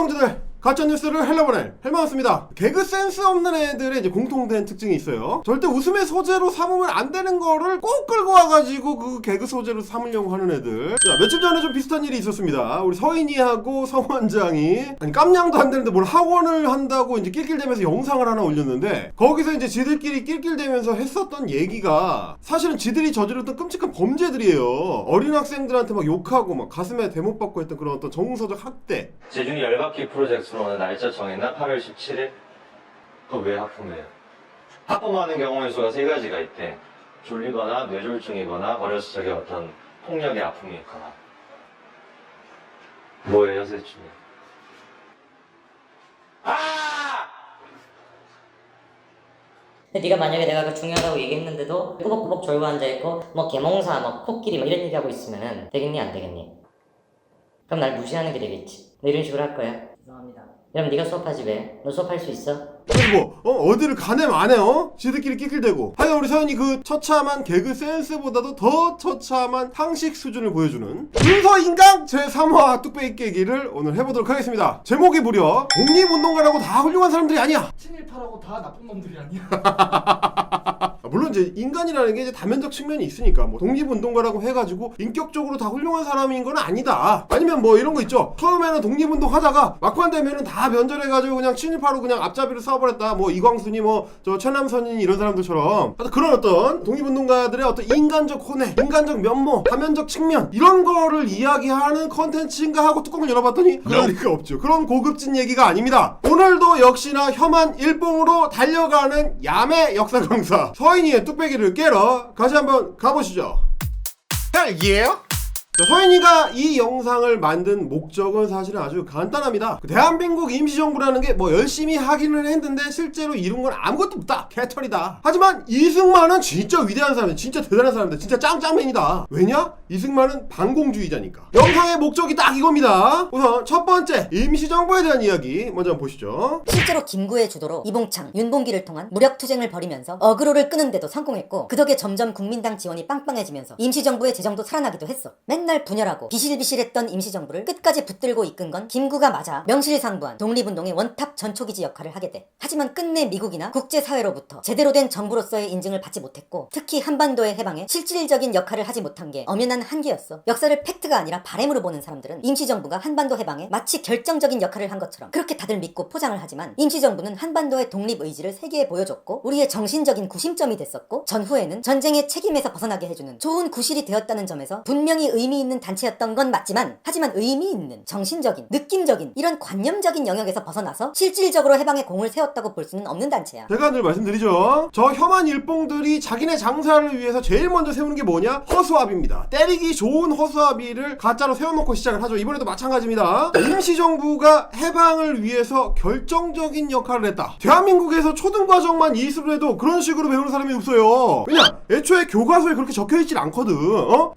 형제들, 가짜뉴스를 헬러보낼 헬마우스입니다. 개그 센스 없는 애들의 이제 공통된 특징이 있어요. 절대 웃음의 소재로 삼으면 안 되는 거를 꼭 끌고 와가지고 그 개그 소재로 삼으려고 하는 애들. 자, 며칠 전에 좀 비슷한 일이 있었습니다. 우리 서인이하고 성원장이 아니 깜냥도 안 되는데 뭘 학원을 한다고 이제 낄낄대면서 영상을 하나 올렸는데, 거기서 이제 지들끼리 낄낄대면서 했었던 얘기가 사실은 지들이 저질렀던 끔찍한 범죄들이에요. 어린 학생들한테 막 욕하고 막 가슴에 대못 박고 했던 그런 어떤 정서적 학대. 재준이 열받기 프로젝트로 오늘 날짜 정했나? 8월 17일? 그거 왜 하품해요? 하품하는 경우의 수가 3가지가 있대. 졸리거나 뇌졸중이거나 어렸을 적에 어떤 폭력의 아픔이 있거나. 뭐예요, 셋 중에? 근데 네가 만약에 내가 그 중요하다고 얘기했는데도 꾸벅꾸벅 졸고 앉아있고 뭐 개몽사 뭐 코끼리 뭐 이런 얘기하고 있으면은 되겠니 안 되겠니? 그럼 날 무시하는 게 되겠지. 너 이런 식으로 할 거야. 죄송합니다. 그럼 네가 수업하지 왜? 너 수업할 수 있어? 그리고 어디를 가네면 안 해요? 지들끼리 낄낄대고. 하여간 우리 서연이 그 처참한 개그 센스보다도 더 처참한 상식 수준을 보여주는 윤서인강 제3화 뚝배기 깨기를 오늘 해보도록 하겠습니다. 제목이 무려 독립운동가라고 다 훌륭한 사람들이 아니야. 친일파라고 다 나쁜 놈들이 아니야. 물론 이제 인간이라는 게 이제 다면적 측면이 있으니까 뭐 독립운동가라고 해가지고 인격적으로 다 훌륭한 사람인 건 아니다. 아니면 뭐 이런 거 있죠. 처음에는 독립운동 하다가 막판 되면은 다 변절해가지고 그냥 친일파로 그냥 앞잡이를 싸버렸다. 뭐 이광순이 뭐 저 최남선이 이런 사람들처럼 하여튼 그런 어떤 독립운동가들의 어떤 인간적 혼애, 인간적 면모, 다면적 측면 이런 거를 이야기하는 컨텐츠인가 하고 뚜껑을 열어봤더니 그럴 리가 없죠. 그런 고급진 얘기가 아닙니다. 오늘도 역시나 혐한 일봉으로 달려가는 야매 역사 강사 서인이의 뚝배기를 깨러 같이 한번 가보시죠. Hell yeah! 서인이가 이 영상을 만든 목적은 사실은 아주 간단합니다. 대한민국 임시정부라는 게 뭐 열심히 하기는 했는데 실제로 이룬 건 아무것도 없다. 개털이다. 하지만 이승만은 진짜 위대한 사람이다. 진짜 대단한 사람이다. 진짜 짱짱맨이다. 왜냐? 이승만은 반공주의자니까. 영상의 목적이 딱 이겁니다. 우선 첫 번째, 임시정부에 대한 이야기 먼저 한번 보시죠. 실제로 김구의 주도로 이봉창, 윤봉기를 통한 무력투쟁을 벌이면서 어그로를 끄는데도 성공했고, 그 덕에 점점 국민당 지원이 빵빵해지면서 임시정부의 재정도 살아나기도 했어. 맨날 분열하고 비실비실했던 임시정부를 끝까지 붙들고 이끈 건 김구가 맞아 명실상부한 독립운동의 원탑 전초기지 역할을 하게 돼. 하지만 끝내 미국이나 국제사회로부터 제대로 된 정부로서의 인증을 받지 못했고, 특히 한반도의 해방에 실질적인 역할을 하지 못한 게 엄연한 한계였어. 역사를 팩트가 아니라 바램으로 보는 사람들은 임시정부가 한반도 해방에 마치 결정적인 역할을 한 것처럼 그렇게 다들 믿고 포장을 하지만, 임시정부는 한반도의 독립 의지를 세계에 보여줬고 우리의 정신적인 구심점이 됐었고, 전후에는 전쟁의 책임에서 벗어나게 해주는 좋은 구실이 되었다는 점에서 분명히 의미 있는 단체였던 건 맞지만, 하지만 의미 있는 정신적인, 느낌적인 이런 관념적인 영역에서 벗어나서 실질적으로 해방에 공을 세웠다고 볼 수는 없는 단체야. 제가 늘 말씀드리죠. 저 혐한 일봉들이 자기네 장사를 위해서 제일 먼저 세우는 게 뭐냐? 허수아비입니다. 때리기 좋은 허수아비를 가짜로 세워놓고 시작을 하죠. 이번에도 마찬가지입니다. 임시정부가 해방을 위해서 결정적인 역할을 했다. 대한민국에서 초등과정만 이수를 해도 그런 식으로 배우는 사람이 없어요. 왜냐? 애초에 교과서에 그렇게 적혀있질 않거든.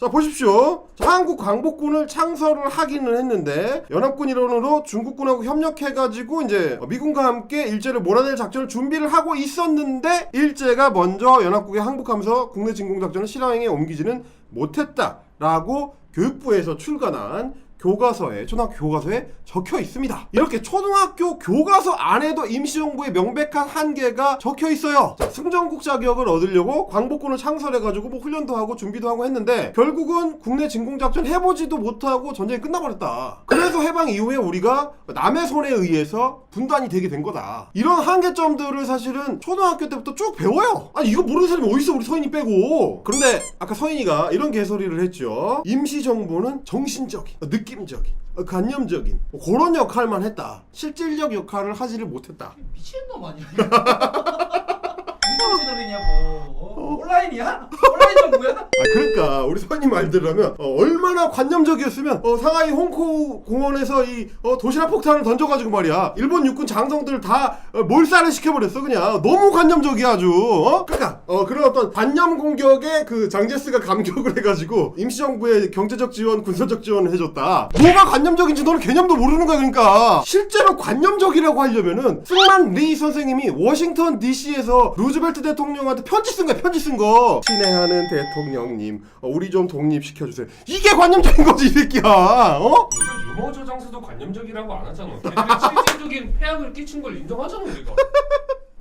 자, 보십시오. 자, 한국 광복군을 창설을 하기는 했는데 연합군 일원으로 중국군하고 협력해가지고 이제 미군과 함께 일제를 몰아낼 작전을 준비를 하고 있었는데, 일제가 먼저 연합국에 항복하면서 국내 진공작전을 실행에 옮기지는 못했다라고 교육부에서 출간한 교과서에, 초등학교 교과서에 적혀 있습니다. 이렇게 초등학교 교과서 안에도 임시정부의 명백한 한계가 적혀 있어요. 자, 승전국 자격을 얻으려고 광복군을 창설해가지고 뭐 훈련도 하고 준비도 하고 했는데 결국은 국내 진공작전 해보지도 못하고 전쟁이 끝나버렸다. 그래서 해방 이후에 우리가 남의 손에 의해서 분단이 되게 된 거다. 이런 한계점들을 사실은 초등학교 때부터 쭉 배워요. 아니 이거 모르는 사람이 어딨어, 우리 서인이 빼고. 그런데 아까 서인이가 이런 개소리를 했죠. 임시정부는 정신적인, 느낌적인, 관념적인 그런 역할만 했다. 실질적 역할을 하지를 못했다. 미친놈 아니야? 무슨 채널이냐고. 온라인이야? 온라인 정부야? 그러니까 우리 서인이 말대로라면 얼마나 관념적이었으면 상하이 홍콩 공원에서 이 도시락 폭탄을 던져가지고 말이야 일본 육군 장성들을 다 몰살을 시켜버렸어. 그냥 너무 관념적이야 아주. 그러니까 그런 어떤 관념 공격에 그 장제스가 감격을 해가지고 임시정부에 경제적 지원, 군사적 지원을 해줬다. 뭐가 관념적인지 너는 개념도 모르는 거야. 그러니까 실제로 관념적이라고 하려면은 승만 리 선생님이 워싱턴 DC에서 루즈벨트 대통령한테 편지 쓴 거야. 편지 쓴 거 진행하는 대통령님 우리 좀 독립시켜주세요. 이게 관념적인 거지 이 새끼야. 어? 이거 유머 저장소도 관념적이라고 안 하잖아. 걔들이 실질적인 폐악을 끼친 걸 인정하잖아 우리가.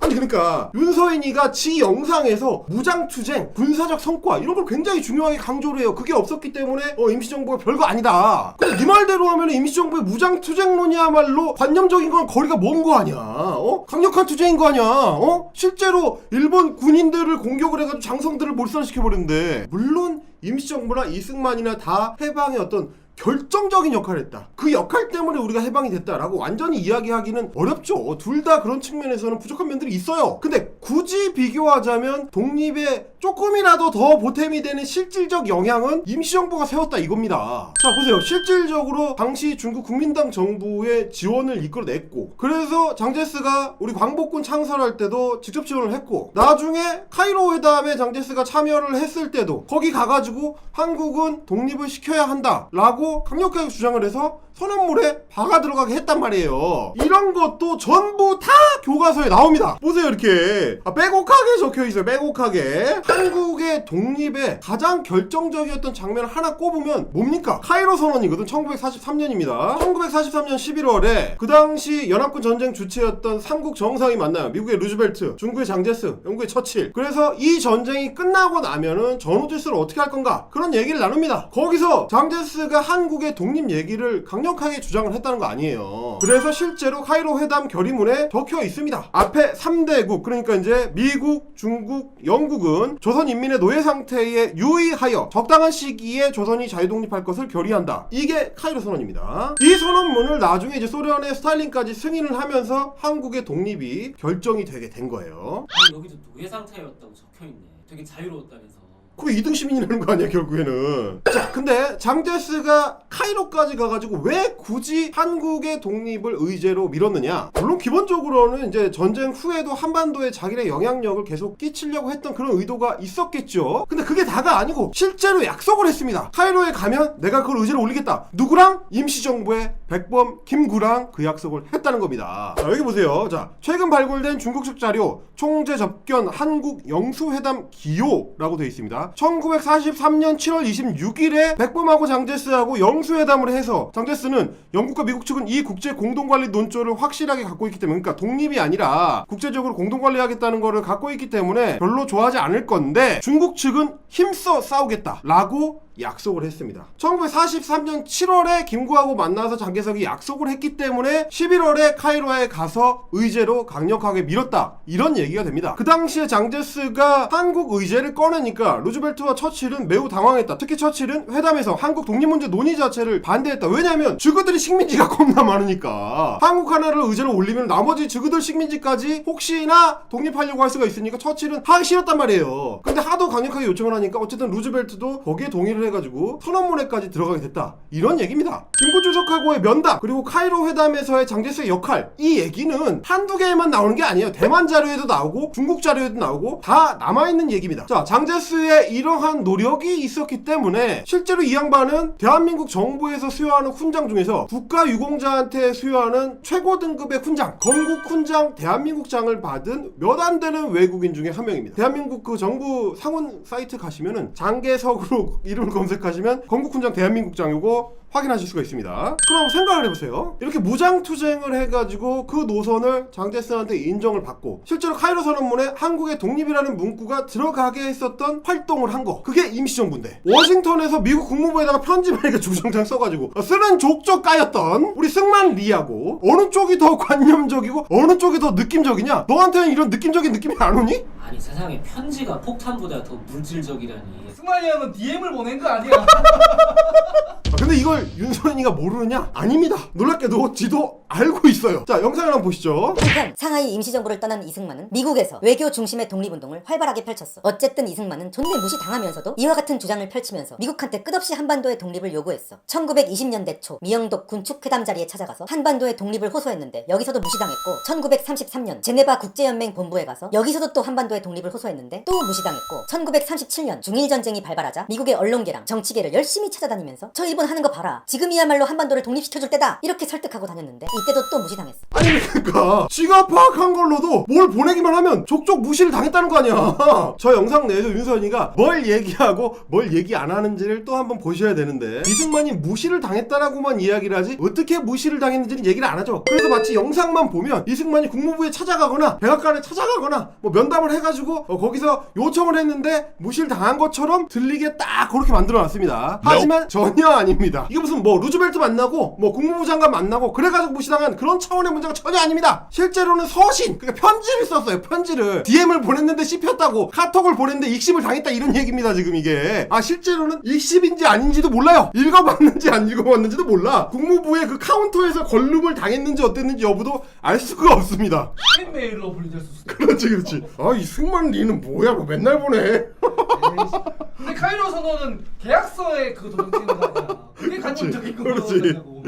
아니 그러니까 윤서인이가 지 영상에서 무장투쟁, 군사적 성과 이런 걸 굉장히 중요하게 강조를 해요. 그게 없었기 때문에 임시정부가 별거 아니다. 근데 네 말대로 하면 임시정부의 무장투쟁론이야말로 관념적인 건 거리가 먼 거 아니야. 강력한 투쟁인 거 아니야. 실제로 일본 군인들을 공격을 해가지고 장성들을 몰살시켜버렸는데 물론 임시정부나 이승만이나 다 해방의 어떤 결정적인 역할을 했다. 그 역할 때문에 우리가 해방이 됐다라고 완전히 이야기하기는 어렵죠. 둘 다 그런 측면에서는 부족한 면들이 있어요. 근데 굳이 비교하자면 독립에 조금이라도 더 보탬이 되는 실질적 영향은 임시정부가 세웠다 이겁니다. 자 보세요. 실질적으로 당시 중국 국민당 정부의 지원을 이끌어냈고 그래서 장제스가 우리 광복군 창설할 때도 직접 지원을 했고 나중에 카이로 회담에 장제스가 참여를 했을 때도 거기 가가지고 한국은 독립을 시켜야 한다 라고 강력하게 주장을 해서 선언물에 박아 들어가게 했단 말이에요. 이런 것도 전부 다 교과서에 나옵니다. 보세요 이렇게 빼곡하게 적혀있어요. 빼곡하게. 한국의 독립에 가장 결정적이었던 장면을 하나 꼽으면 뭡니까? 카이로 선언이거든. 1943년입니다 1943년 11월에 그 당시 연합군 전쟁 주체였던 삼국 정상이 만나요. 미국의 루즈벨트, 중국의 장제스, 영국의 처칠. 그래서 이 전쟁이 끝나고 나면은 전후질서를 어떻게 할 건가 그런 얘기를 나눕니다. 거기서 장제스가 한국의 독립 얘기를 강력하게 주장을 했다는 거 아니에요. 그래서 실제로 카이로 회담 결의문에 적혀 있습니다. 앞에 3대국 그러니까 이제 미국, 중국, 영국은 조선인민의 노예 상태에 유의하여 적당한 시기에 조선이 자유독립할 것을 결의한다. 이게 카이로 선언입니다. 이 선언문을 나중에 이제 소련의 스탈린까지 승인을 하면서 한국의 독립이 결정이 되게 된 거예요. 아니 여기도 노예 상태였다고 적혀있네. 되게 자유로웠다면서. 그게 2등 시민이라는 거 아니야 결국에는. 자 근데 장제스가 카이로까지 가가지고 왜 굳이 한국의 독립을 의제로 밀었느냐. 물론 기본적으로는 이제 전쟁 후에도 한반도에 자기네 영향력을 계속 끼치려고 했던 그런 의도가 있었겠죠. 근데 그게 다가 아니고 실제로 약속을 했습니다. 카이로에 가면 내가 그걸 의제로 올리겠다. 누구랑? 임시정부의 백범, 김구랑 그 약속을 했다는 겁니다. 자 여기 보세요. 자 최근 발굴된 중국 측 자료 총재 접견 한국 영수회담 기요라고 되어 있습니다. 1943년 7월 26일에 백범하고 장제스하고 영수회담을 해서 장제스는 영국과 미국 측은 이 국제 공동관리 논조를 확실하게 갖고 있기 때문에 그러니까 독립이 아니라 국제적으로 공동관리하겠다는 거를 갖고 있기 때문에 별로 좋아하지 않을 건데 중국 측은 힘써 싸우겠다라고 약속을 했습니다. 1943년 7월에 김구하고 만나서 장개석이 약속을 했기 때문에 11월에 카이로에 가서 의제로 강력하게 밀었다. 이런 얘기가 됩니다. 그 당시에 장제스가 한국 의제를 꺼내니까 루즈벨트와 처칠은 매우 당황했다. 특히 처칠은 회담에서 한국 독립문제 논의 자체를 반대했다. 왜냐면 저그들이 식민지가 겁나 많으니까 한국 하나를 의제로 올리면 나머지 저그들 식민지까지 혹시나 독립하려고 할 수가 있으니까 처칠은 하기 싫었단 말이에요. 근데 하도 강력하게 요청을 하니까 어쨌든 루즈벨트도 거기에 동의를 해가지고 선언문에까지 들어가게 됐다. 이런 얘기입니다. 김구 주석하고의 면담 그리고 카이로 회담에서의 장제스의 역할 이 얘기는 한두 개에만 나오는 게 아니에요. 대만 자료에도 나오고 중국 자료에도 나오고 다 남아있는 얘기입니다. 자 장제스의 이러한 노력이 있었기 때문에 실제로 이 양반은 대한민국 정부에서 수여하는 훈장 중에서 국가유공자한테 수여하는 최고 등급의 훈장 건국 훈장 대한민국장을 받은 몇 안 되는 외국인 중에 한 명입니다. 대한민국 그 정부 상원 사이트 가시면은 장개석으로 이름을 검색하시면 건국훈장 대한민국장 요거 확인하실 수가 있습니다. 그럼 생각을 해보세요. 이렇게 무장투쟁을 해가지고 그 노선을 장제스한테 인정을 받고 실제로 카이로 선언문에 한국의 독립이라는 문구가 들어가게 했었던 활동을 한 거 그게 임시정부인데 워싱턴에서 미국 국무부에다가 편지만 이렇게 주구장창 써가지고 쓰는 족족 까였던 우리 승만 리하고 어느 쪽이 더 관념적이고 어느 쪽이 더 느낌적이냐? 너한테는 이런 느낌적인 느낌이 안 오니? 아니 세상에 편지가 폭탄보다 더 물질적이라니. 승만이 형은 DM을 보낸 거 아니야? 근데 이걸 윤선이가 모르느냐? 아닙니다. 놀랍게도 지도 알고 있어요. 자 영상을 한번 보시죠. 한편 상하이 임시정부를 떠난 이승만은 미국에서 외교 중심의 독립운동을 활발하게 펼쳤어. 어쨌든 이승만은 존내 무시당하면서도 이와 같은 주장을 펼치면서 미국한테 끝없이 한반도의 독립을 요구했어. 1920년대 초 미영독 군축회담 자리에 찾아가서 한반도의 독립을 호소했는데 여기서도 무시당했고 1933년 제네바 국제연맹 본부에 가서 여기서도 또 한반도의 독립을 호소했는데 또 무시당했고 1937년 중일전쟁 투쟁이 발발하자 미국의 언론계랑 정치계를 열심히 찾아다니면서 저 일본 하는 거 봐라, 지금이야말로 한반도를 독립시켜줄 때다, 이렇게 설득하고 다녔는데 이때도 또 무시당했어. 아니 그러니까 지가 파악한 걸로도 뭘 보내기만 하면 족족 무시를 당했다는 거 아니야. 저 영상 내에서 윤서인이가 뭘 얘기하고 뭘 얘기 안 하는지를 또 한번 보셔야 되는데, 이승만이 무시를 당했다라고만 이야기를 하지 어떻게 무시를 당했는지는 얘기를 안 하죠. 그래서 마치 영상만 보면 이승만이 국무부에 찾아가거나 백악관에 찾아가거나 뭐 면담을 해가지고 거기서 요청을 했는데 무시를 당한 것처럼 들리게 딱 그렇게 만들어놨습니다. 하지만 전혀 아닙니다. 이게 무슨 뭐 루즈벨트 만나고 뭐 국무부 장관 만나고 그래가지고 무시당한 그런 차원의 문제가 전혀 아닙니다. 실제로는 서신, 그러니까 편지를 썼어요. 편지를 DM을 보냈는데 씹혔다고, 카톡을 보냈는데 익십을 당했다, 이런 얘기입니다. 지금 이게 실제로는 익십인지 아닌지도 몰라요. 읽어봤는지 안 읽어봤는지도 몰라. 국무부의 그 카운터에서 걸lum을 당했는지 어땠는지 여부도 알 수가 없습니다. 팬메일로 분리될 수 있어. 그렇지. 이승만 니는 뭐야, 뭐 맨날 보내. 근데 카이로 선언은 계약서에 그거 도장찍는 거 아니야. 그게 관념적인 거냐고.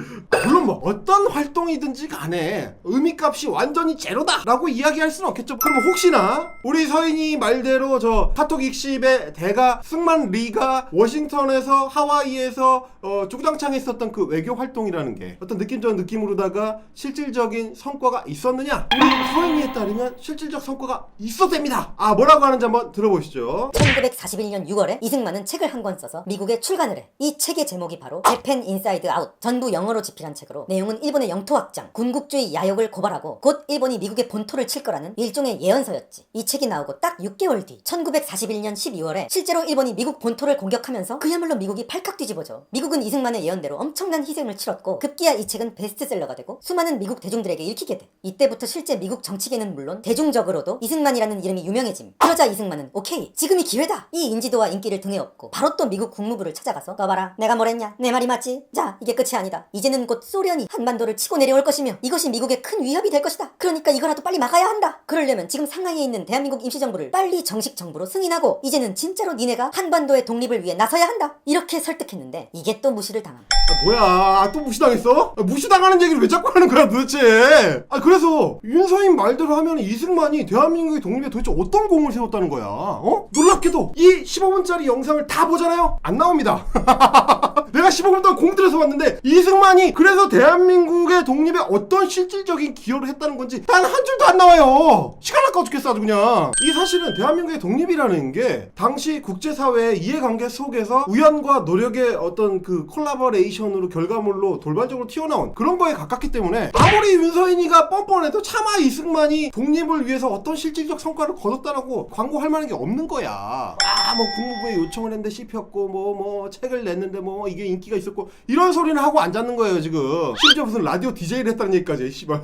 물론 뭐 어떤 활동이든지 간에 의미값이 완전히 제로다 라고 이야기할 수는 없겠죠. 그럼 혹시나 우리 서인이 말대로 저 카톡 익십의 대가 승만 리가 워싱턴에서 하와이에서 주구장창 했었던 그 외교 활동이라는 게 어떤 느낌적인 느낌으로다가 실질적인 성과가 있었느냐? 우리 서인이에 따르면 실질적 성과가 있었답니다. 뭐라고 하는지 한번 들어보시죠. 1941년 6월에 이승만은 책을 한 권 써서 미국에 출간을 해. 이 책의 제목이 바로 재팬 인사이드 아웃, 전부 영어로 집필한 책으로 내용은 일본의 영토 확장, 군국주의 야욕을 고발하고 곧 일본이 미국의 본토를 칠 거라는 일종의 예언서였지. 이 책이 나오고 딱 6개월 뒤 1941년 12월에 실제로 일본이 미국 본토를 공격하면서 그야말로 미국이 팔칵 뒤집어져. 미국은 이승만의 예언대로 엄청난 희생을 치렀고 급기야 이 책은 베스트셀러가 되고 수많은 미국 대중들에게 읽히게 돼. 이때부터 실제 미국 정치계는 물론 대중적으로도 이승만이라는 이름이 유명해짐. 그러자 이승만은 오케이, 지금이 기회다, 이 인지도와 인기를 등에 업고 바로 또 미국 국무부를 찾아가서 너 봐라, 내가 뭘 했냐, 내 말이 맞지? 자, 이게 끝이 아니다. 이제는 곧 소련이 한반도를 치고 내려올 것이며 이것이 미국의 큰 위협이 될 것이다. 그러니까 이거라도 빨리 막아야 한다. 그러려면 지금 상하이에 있는 대한민국 임시정부를 빨리 정식 정부로 승인하고 이제는 진짜로 니네가 한반도의 독립을 위해 나서야 한다. 이렇게 설득했는데 이게 또 무시를 당함. 뭐야, 또 무시당했어? 무시당하는 얘기를 왜 자꾸 하는 거야 도대체? 그래서 윤서인 말대로 하면 이승만이 대한민국의 독립에 도대체 어떤 공을 세웠다는 거야? 놀랍게도 이 15분짜리 영상을 다 보잖아요? 안 나옵니다. 내가 15분 동안 공 들여서 봤는데 이승만이 그래서 대한민국의 독립에 어떤 실질적인 기여를 했다는 건지 단 한 줄도 안 나와요. 시간 아까워 죽겠어 아주 그냥. 이 사실은 대한민국의 독립이라는 게 당시 국제사회의 이해관계 속에서 우연과 노력의 어떤 그 콜라보레이션으로 결과물로 돌발적으로 튀어나온 그런 거에 가깝기 때문에 아무리 윤서인이가 뻔뻔해도 차마 이승만이 독립을 위해서 어떤 실질적 성과를 거뒀다라고 광고할 만한 게 없는 거야. 뭐 국무부에 요청을 했는데 씹혔고 뭐 책을 냈는데 뭐 이게 인기가 있었고 이런 소리는 하고 앉았는 거예요 지금. 심지어 무슨 라디오 DJ를 했다는 얘기까지 씨발.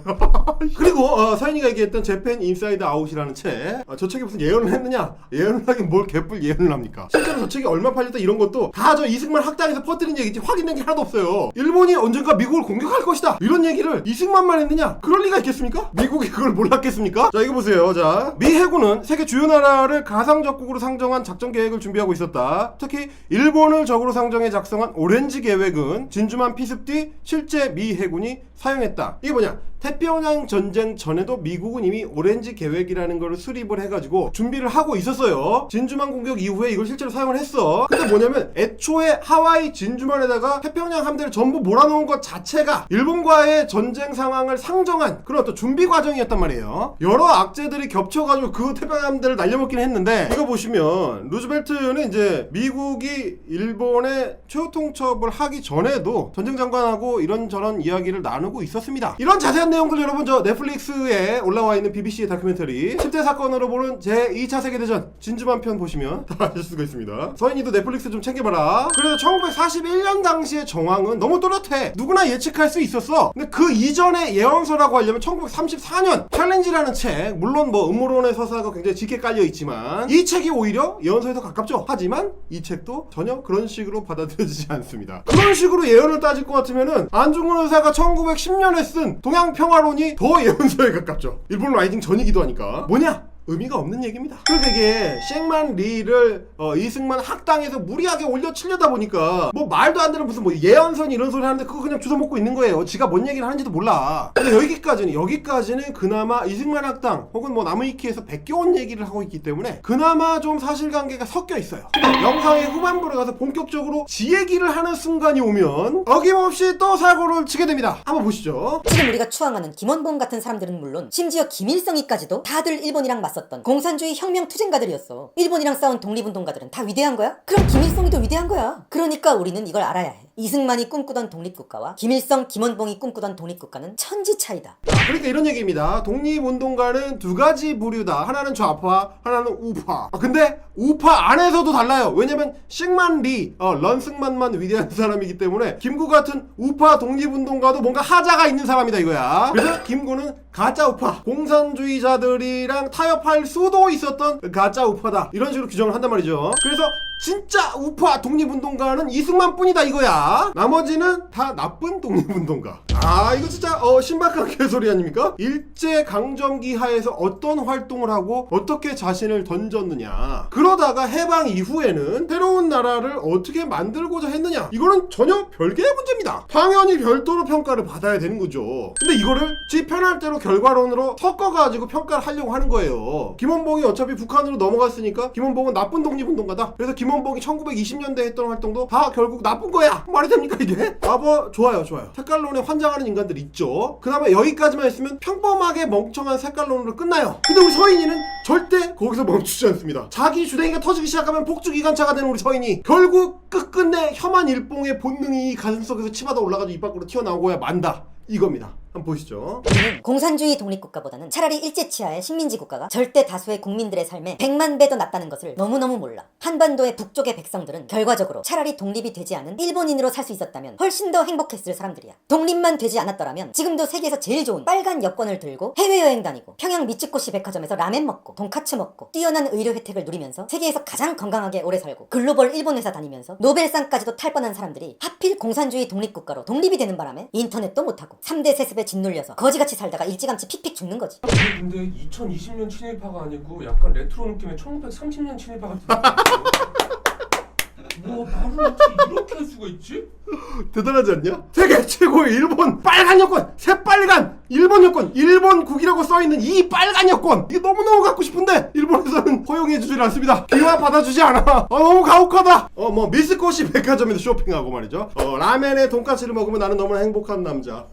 그리고 서인이가 얘기했던 재팬 인사이드 아웃이라는 책, 저 책이 무슨 예언을 했느냐? 예언을 하긴 뭘 개뿔 예언을 합니까? 실제로 저 책이 얼마 팔렸다 이런 것도 다 저 이승만 학당에서 퍼뜨린 얘기지 확인된 게 하나도 없어요. 일본이 언젠가 미국을 공격할 것이다 이런 얘기를 이승만만 했느냐? 그럴 리가 있겠습니까? 미국이 그걸 몰랐겠습니까? 자, 이거 보세요. 자, 미 해군은 세계 주요 나라를 가상적국으로 상정한 작전 계획을 준비하고 있었다. 특히 일본을 적으로 상정해 작성한 오렌지 계획은 진주만 피습 뒤 실제 미 해군이 사용했다. 이게 뭐냐? 태평양 전쟁 전에도 미국은 이미 오렌지 계획이라는 걸 수립을 해가지고 준비를 하고 있었어요. 진주만 공격 이후에 이걸 실제로 사용을 했어. 근데 뭐냐면 애초에 하와이 진주만에다가 태평양 함대를 전부 몰아놓은 것 자체가 일본과의 전쟁 상황을 상정한 그런 어떤 준비 과정이었단 말이에요. 여러 악재들이 겹쳐가지고 그 태평양 함대를 날려먹긴 했는데, 이거 보시면 루즈벨트는 이제 미국이 일본의 최후 통첩을 하기 전에도 전쟁 장관하고 이런저런 이야기를 나누고 있었습니다. 이런 자세한 내용들 여러분 저 넷플릭스에 올라와 있는 BBC의 다큐멘터리 10대 사건으로 보는 제2차 세계대전 진주만 편 보시면 다 아실 수가 있습니다. 서인이도 넷플릭스 좀 챙겨봐라. 그래서 1941년 당시의 정황은 너무 또렷해. 누구나 예측할 수 있었어. 근데 그 이전의 예언서라고 하려면 1934년 챌린지라는 책, 물론 뭐 음모론의 서사가 굉장히 짙게 깔려있지만 이 책이 오히려 예언서에 더 가깝죠. 하지만 이 책도 전혀 그런 식으로 받아들여지지 않습니다. 그런 식으로 예언을 따질 것 같으면은 안중근 의사가 1910년에 쓴 동양평화론이 더 예언서에 가깝죠. 일본 라이징 전이기도 하니까. 뭐냐? 의미가 없는 얘기입니다. 그러니까 이게 쉥만 리를 이승만 학당에서 무리하게 올려치려다 보니까 뭐 말도 안 되는 무슨 뭐 예언선 이런 소리 하는데 그거 그냥 주워먹고 있는 거예요. 지가 뭔 얘기를 하는지도 몰라. 근데 여기까지는 그나마 이승만 학당 혹은 뭐 나무위키에서 베껴온 얘기를 하고 있기 때문에 그나마 좀 사실관계가 섞여 있어요. 영상의 후반부로 가서 본격적으로 지 얘기를 하는 순간이 오면 어김없이 또 사고를 치게 됩니다. 한번 보시죠. 지금 우리가 추앙하는 김원봉 같은 사람들은 물론 심지어 김일성이까지도 다들 일본이랑 맞섰던 공산주의 혁명 투쟁가들이었어. 일본이랑 싸운 독립운동가들은 다 위대한 거야? 그럼 김일성이 더 위대한 거야. 그러니까 우리는 이걸 알아야 해. 이승만이 꿈꾸던 독립국가와 김일성, 김원봉이 꿈꾸던 독립국가는 천지 차이다. 그러니까 이런 얘기입니다. 독립운동가는 두 가지 부류다. 하나는 좌파, 하나는 우파. 근데 우파 안에서도 달라요. 왜냐면 쉥만 리, 런승만만 위대한 사람이기 때문에 김구 같은 우파 독립운동가도 뭔가 하자가 있는 사람이다 이거야. 그래서 김구는 가짜 우파, 공산주의자들이랑 타협할 수도 있었던 가짜 우파다. 이런 식으로 규정을 한단 말이죠. 그래서 진짜 우파 독립운동가는 이승만 뿐이다 이거야. 나머지는 다 나쁜 독립운동가. 이거 진짜 신박한 개소리 아닙니까? 일제강점기 하에서 어떤 활동을 하고 어떻게 자신을 던졌느냐, 그러다가 해방 이후에는 새로운 나라를 어떻게 만들고자 했느냐, 이거는 전혀 별개의 문제입니다. 당연히 별도로 평가를 받아야 되는 거죠. 근데 이거를 지 편할 대로 결과론으로 섞어가지고 평가를 하려고 하는 거예요. 김원봉이 어차피 북한으로 넘어갔으니까 김원봉은 나쁜 독립운동가다. 그래서 김원봉이 1920년대에 했던 활동도 다 결국 나쁜 거야. 말이 됩니까 이게? 뭐 좋아요. 색깔론에 환장하는 인간들 있죠. 그 다음에 여기까지만 했으면 평범하게 멍청한 색깔론으로 끝나요. 근데 우리 서인이는 절대 거기서 멈추지 않습니다. 자기 주댕이가 터지기 시작하면 폭주기관차가 되는 우리 서인이 결국 끝끝내 혐한 일봉의 본능이 가슴속에서 치받아 올라가지고 입 밖으로 튀어나오고야 만다. 이겁니다. 한번 보시죠. 우리는 공산주의 독립국가보다는 차라리 일제치하의 식민지 국가가 절대 다수의 국민들의 삶에 100만 배 더 낫다는 것을 너무너무 몰라. 한반도의 북쪽의 백성들은 결과적으로 차라리 독립이 되지 않은 일본인으로 살 수 있었다면 훨씬 더 행복했을 사람들이야. 독립만 되지 않았더라면 지금도 세계에서 제일 좋은 빨간 여권을 들고 해외여행 다니고 평양 미츠코시 백화점에서 라멘 먹고 돈카츠 먹고 뛰어난 의료 혜택을 누리면서 세계에서 가장 건강하게 오래 살고 글로벌 일본 회사 다니면서 노벨상까지도 탈 뻔한 사람들이 하필 공산주의 독립국가로 독립이 되는 바람에 인터넷도 못하고 3대 세습에 짓눌려서 거지같이 살다가 일찌감치 픽픽 죽는 거지. 근데 2020년 친일파가 아니고 약간 레트로 느낌의 1930년 친일파 같은 뭐 말을 어떻게 이렇게 할 수가 있지? 대단하지 않냐? 세계 최고의 일본 빨간 여권, 새빨간 일본 여권, 일본국이라고 써있는 이 빨간 여권, 이게 너무너무 갖고 싶은데 일본에서는 허용해주질 않습니다. 기와 받아주지 않아. 너무 가혹하다. 뭐 미쓰코시 백화점에서 쇼핑하고 말이죠. 라멘에 돈까스를 먹으면 나는 너무나 행복한 남자.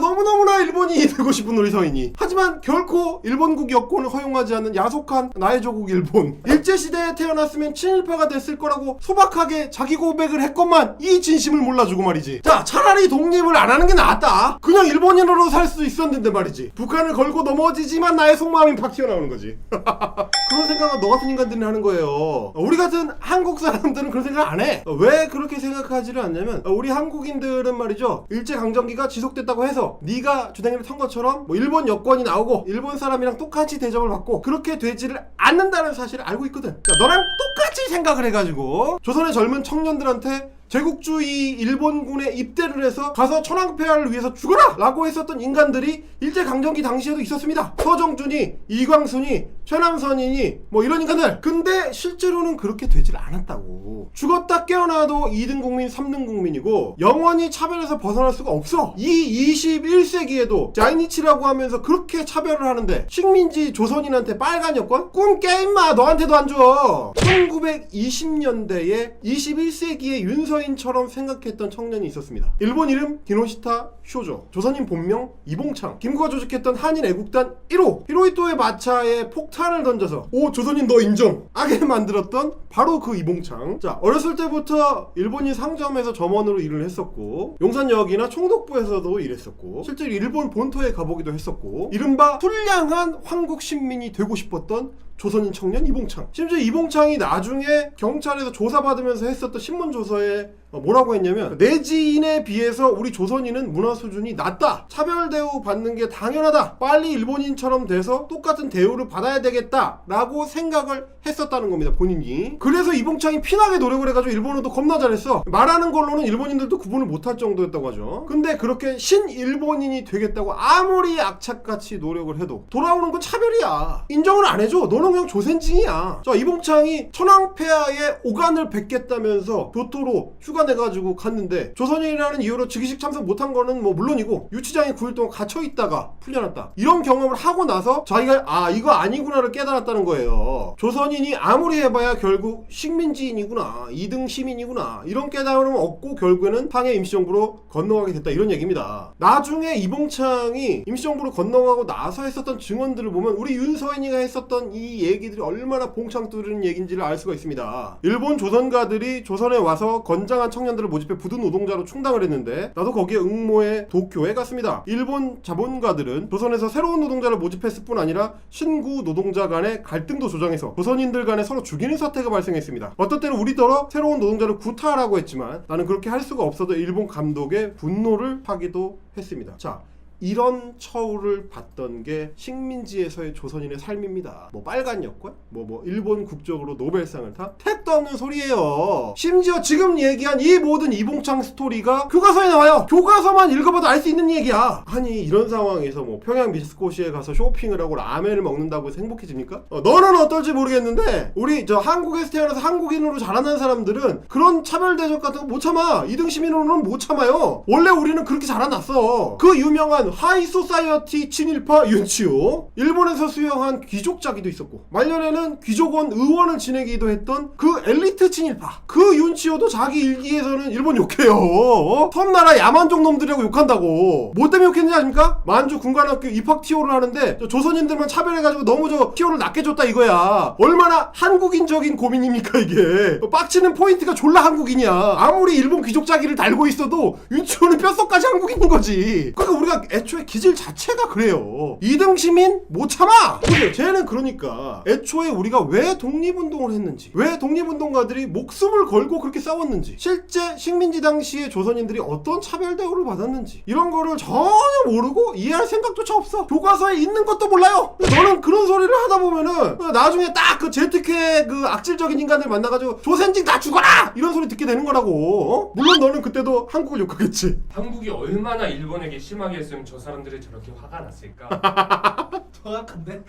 너무너무나 일본이 되고 싶은 우리 서인이. 하지만 결코 일본국 여권을 허용하지 않는 야속한 나의 조국 일본. 일제시대에 태어났으면 친일파가 됐을 거라고 소박하게 자기 고백을 했건만 이 진심을 몰라주고 말이지. 자, 차라리 독립을 안 하는 게 낫다. 그냥 일본인으로 살 수 있었는데 말이지. 북한을 걸고 넘어지지만 나의 속마음이 팍 튀어나오는 거지. 그런 생각은 너 같은 인간들이 하는 거예요. 우리 같은 한국 사람들은 그런 생각 안 해. 왜 그렇게 생각하지를 않냐면 우리 한국인들은 말이죠, 일제강점기가 지속됐다고 해서 네가 주댕이를 턴 것처럼 뭐 일본 여권이 나오고 일본 사람이랑 똑같이 대접을 받고 그렇게 되지를 않는다는 사실을 알고 있거든. 자, 너랑 똑같이 생각을 해가지고 조선의 젊은 청년들한테 제국주의 일본군에 입대를 해서 가서 천황폐하를 위해서 죽어라! 라고 했었던 인간들이 일제강점기 당시에도 있었습니다. 서정준이, 이광순이, 최남선이니 뭐 이런 인간들. 근데 실제로는 그렇게 되질 않았다고. 죽었다 깨어나도 2등 국민, 3등 국민이고 영원히 차별에서 벗어날 수가 없어. 이 21세기에도 자이니치라고 하면서 그렇게 차별을 하는데 식민지 조선인한테 빨간 여권? 꿈 깨 임마. 너한테도 안 줘. 1920년대에 21세기의 윤서인처럼 생각했던 청년이 있었습니다. 일본 이름 기노시타 쇼조, 조선인 본명 이봉창, 김구가 조직했던 한일 애국단 1호, 히로히토의 마차에 폭탄을 던져서 오 조선인 너 인정! 하게 만들었던 바로 그 이봉창. 자, 어렸을 때부터 일본인 상점에서 점원으로 일을 했었고 용산역이나 총독부에서도 일했었고 실제로 일본 본토에 가보기도 했었고 이른바 불량한 황국 신민이 되고 싶었던 조선인 청년 이봉창. 심지어 이봉창이 나중에 경찰에서 조사받으면서 했었던 신문조서에 뭐라고 했냐면 내지인에 비해서 우리 조선인은 문화 수준이 낮다. 차별 대우 받는 게 당연하다. 빨리 일본인처럼 돼서 똑같은 대우를 받아야 되겠다 라고 생각을 했었다는 겁니다. 본인이. 그래서 이봉창이 피나게 노력을 해가지고 일본어도 겁나 잘했어. 말하는 걸로는 일본인들도 구분을 못할 정도였다고 하죠. 근데 그렇게 신일본인이 되겠다고 아무리 악착같이 노력을 해도 돌아오는 건 차별이야. 인정을 안 해줘. 너는 그냥 조센징이야. 자, 이봉창이 천황폐하에 오간을 뵙겠다면서 교토로 휴가 내가지고 갔는데 조선인이라는 이유로 즉위식 참석 못한 거는 뭐 물론이고 유치장에 9일 동안 갇혀있다가 풀려났다. 이런 경험을 하고 나서 자기가 이거 아니구나를 깨달았다는 거예요. 조선인이 아무리 해봐야 결국 식민지인이구나, 2등 시민이구나, 이런 깨달음을 얻고 결국에는 항해 임시정부로 건너가게 됐다, 이런 얘기입니다. 나중에 이봉창이 임시정부로 건너가고 나서 했었던 증언들을 보면 우리 윤서인이가 했었던 이 얘기들이 얼마나 봉창 뚫리는 얘기인지를 알 수가 있습니다. 일본 조선가들이 조선에 와서 건장한 청년들을 모집해 부두 노동자로 충당을 했는데 나도 거기에 응모해 도쿄에 갔습니다. 일본 자본가들은 조선에서 새로운 노동자를 모집했을 뿐 아니라 신구 노동자 간의 갈등도 조장해서 조선인들 간에 서로 죽이는 사태가 발생했습니다. 어떤 때는 우리더러 새로운 노동자를 구타하라고 했지만 나는 그렇게 할 수가 없어도 일본 감독의 분노를 하기도 했습니다. 자, 이런 처우를 받던 게 식민지에서의 조선인의 삶입니다. 뭐 빨간 여권? 뭐 일본 국적으로 노벨상을 타? 택도 없는 소리예요. 심지어 지금 얘기한 이 모든 이봉창 스토리가 교과서에 나와요. 교과서만 읽어봐도 알 수 있는 얘기야. 아니 이런 상황에서 뭐 평양 미스코시에 가서 쇼핑을 하고 라멘을 먹는다고 해서 행복해집니까? 너는 어떨지 모르겠는데 우리 저 한국에서 태어나서 한국인으로 자라난 사람들은 그런 차별 대접 같은 거 못 참아. 2등 시민으로는 못 참아요. 원래 우리는 그렇게 자라났어. 그 유명한 하이소사이어티 친일파 윤치호, 일본에서 수용한 귀족자기도 있었고 말년에는 귀족원 의원을 지내기도 했던 그 엘리트 친일파, 그 윤치호도 자기 일기에서는 일본 욕해요. 섬나라 야만족 놈들이라고 욕한다고. 뭐 때문에 욕했는지 아십니까? 만주 군관학교 입학 티오를 하는데 조선인들만 차별해가지고 너무 저 티오를 낮게 줬다 이거야. 얼마나 한국인적인 고민입니까 이게. 빡치는 포인트가 졸라 한국인이야. 아무리 일본 귀족자기를 달고 있어도 윤치호는 뼛속까지 한국인인 거지. 그러니까 우리가 애초에 기질 자체가 그래요. 2등 시민 못 참아. 보세요. 쟤는 그러니까 애초에 우리가 왜 독립운동을 했는지, 왜 독립운동가들이 목숨을 걸고 그렇게 싸웠는지, 실제 식민지 당시에 조선인들이 어떤 차별 대우를 받았는지 이런 거를 전혀 모르고 이해할 생각조차 없어. 교과서에 있는 것도 몰라요. 너는 그런 소리를 하다 보면은 나중에 딱 그 제트케 그 악질적인 인간들 만나가지고 조센징 다 죽어라 이런 소리 듣게 되는 거라고. 물론 너는 그때도 한국을 욕하겠지. 한국이 얼마나 일본에게 심하게 했으면 저 사람들이 저렇게 화가 났을까? 정확한데?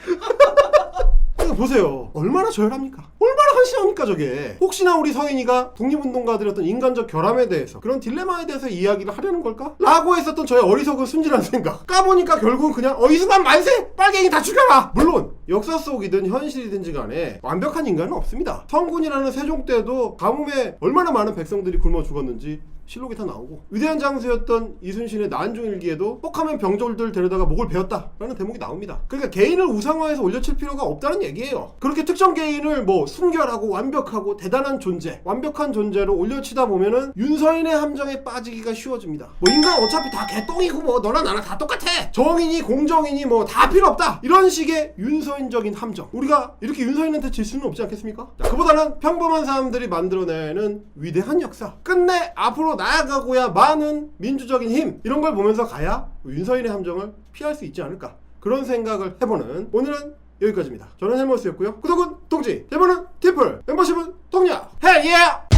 그러니까 보세요. 얼마나 저열합니까? 얼마나 한심합니까 저게. 혹시나 우리 서인이가 독립운동가들의 어떤 인간적 결함에 대해서, 그런 딜레마에 대해서 이야기를 하려는 걸까? 라고 했었던 저의 어리석은 순진한 생각. 까보니까 결국은 그냥 이승만 만세! 빨갱이 다 죽여라! 물론 역사 속이든 현실이든지 간에 완벽한 인간은 없습니다. 성군이라는 세종 때도 가뭄에 얼마나 많은 백성들이 굶어 죽었는지 실록이 다 나오고, 위대한 장수였던 이순신의 난중일기에도 혹하면 병졸들 데려다가 목을 베었다 라는 대목이 나옵니다. 그러니까 개인을 우상화해서 올려칠 필요가 없다는 얘기예요. 그렇게 특정 개인을 뭐 순결하고 완벽하고 대단한 존재, 완벽한 존재로 올려치다 보면은 윤서인의 함정에 빠지기가 쉬워집니다. 뭐 인간 어차피 다 개똥이고 뭐 너나 나나 다 똑같아, 정인이 공정이니 뭐 다 필요 없다, 이런 식의 윤서인적인 함정, 우리가 이렇게 윤서인한테 질 수는 없지 않겠습니까? 자, 그보다는 평범한 사람들이 만들어내는 위대한 역사, 끝내 앞으로 나아가고야 많은 민주적인 힘, 이런 걸 보면서 가야 윤서인의 함정을 피할 수 있지 않을까, 그런 생각을 해보는 오늘은 여기까지입니다. 저는 헬머스였고요. 구독은 동지, 대본은 팀플, 멤버십은 동력. 헤이 예!